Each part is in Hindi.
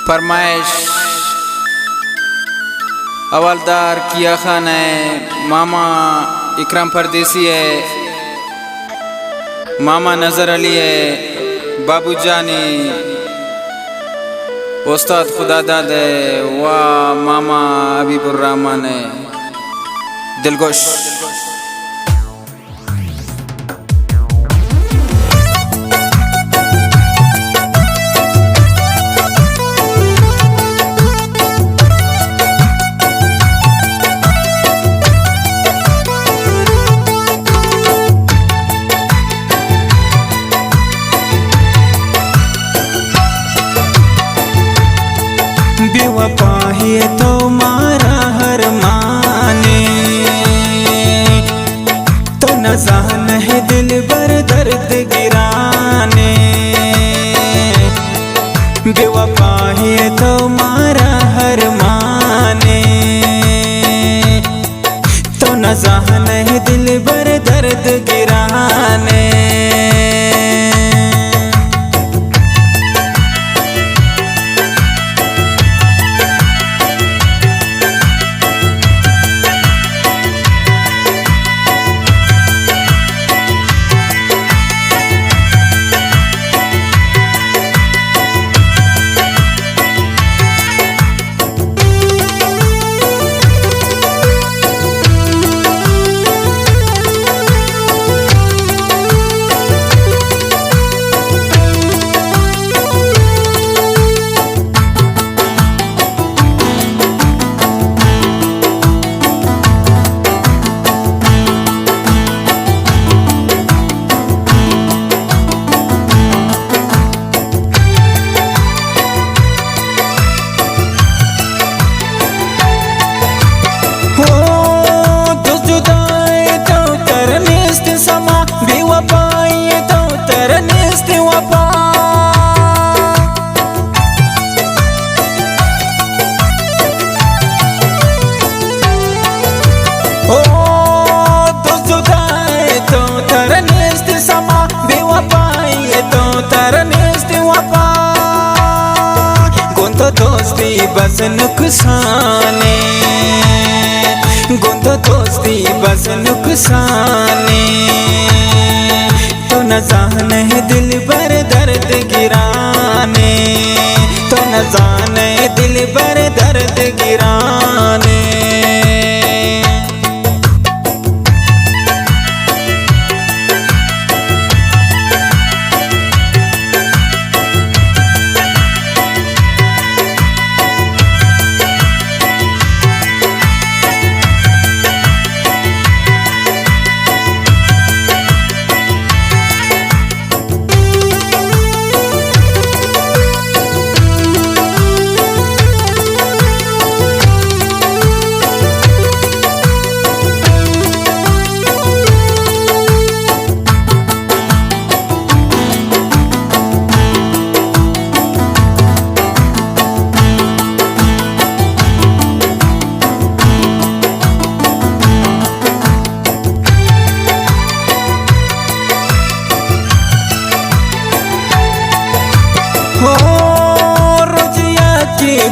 फरमाइश अवलदार किया खान है, मामा इकराम परदेसी है, मामा नज़र अली है, बाबू जानी उस्ताद खुदादाद है, वाह मामा हबीबुर रहमान है, दिलगोश। बेवफा है तो मारा हर माने, तो न जान है दिल बर दर्द गिराने। बेवफा है तो मारा हर माने, तो न जान है दिल बर दर्द गिराने। दोस्ती बस नुकसाने, गुंद दोस्ती बस नुकसाने, तो न जाने दिल पर दर्द गिराने, तो न जाने दिल पर दर्द गिराने।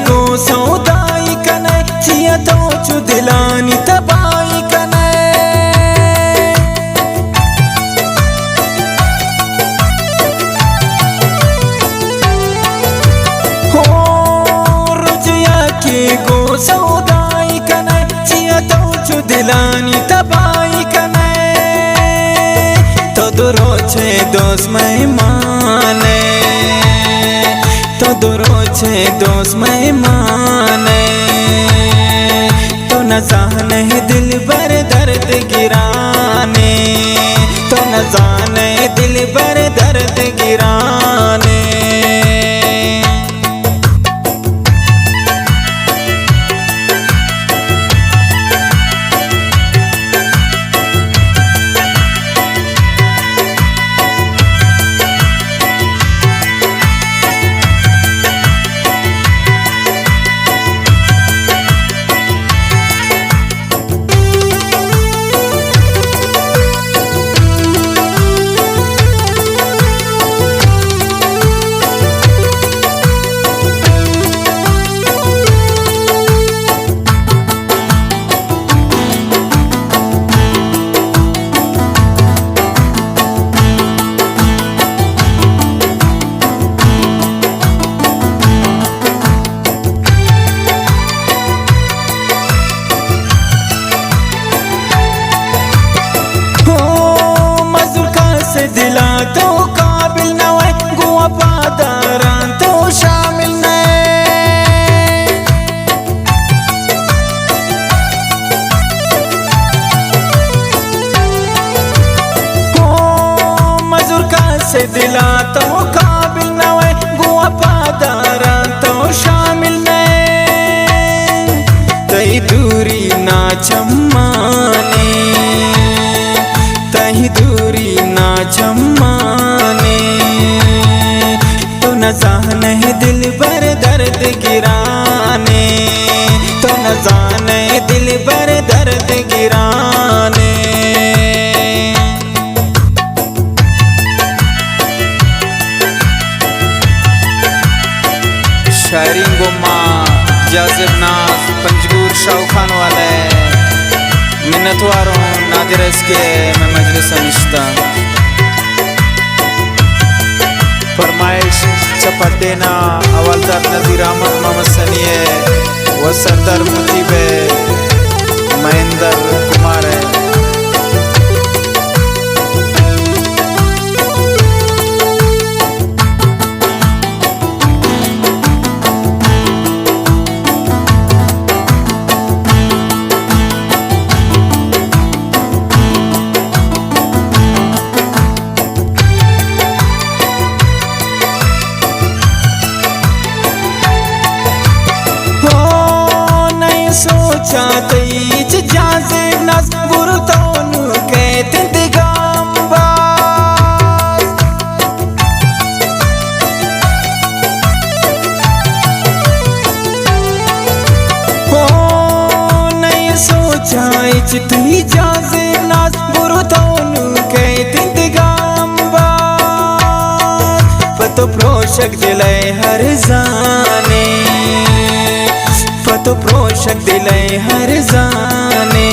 गो सौदाई कने चिया तो चुदिलानी तबाई कने, हो रुजिया के गो सौदाई कने चिया तो चुदिलानी तबाई कने, तो दुरो छे दोस्त मेहमाने, तो दुरो छे दोस्त मेहमाने, तो न जाने दिल पर दर्द गिराने, तो न जाने दिल पर दर्द गिराने। न जाने दिल पर दर्द गिराने, तो न जाने दिल पर दर्द गिराने। शायरी गुम्मा जाजिब नाज पंजगूर शाहखान वाले मिन्नतवारों नादिर इसके मैं मजलिस निश्ता फरमाइश चपट देना अवलदार नज़ीर अहमद मोहम्मद सनिए व सरदार मुजीब महेंद्र कुमार है। सोचाते जाजे नस बुरतौन के तिंदगाम बाज हो नहीं सोचा तुही जाजे नस बुरतौन के तिंदगाम बाज पतो प्रोशक दिले हर जाने, तो प्रोशक दिले हर जाने।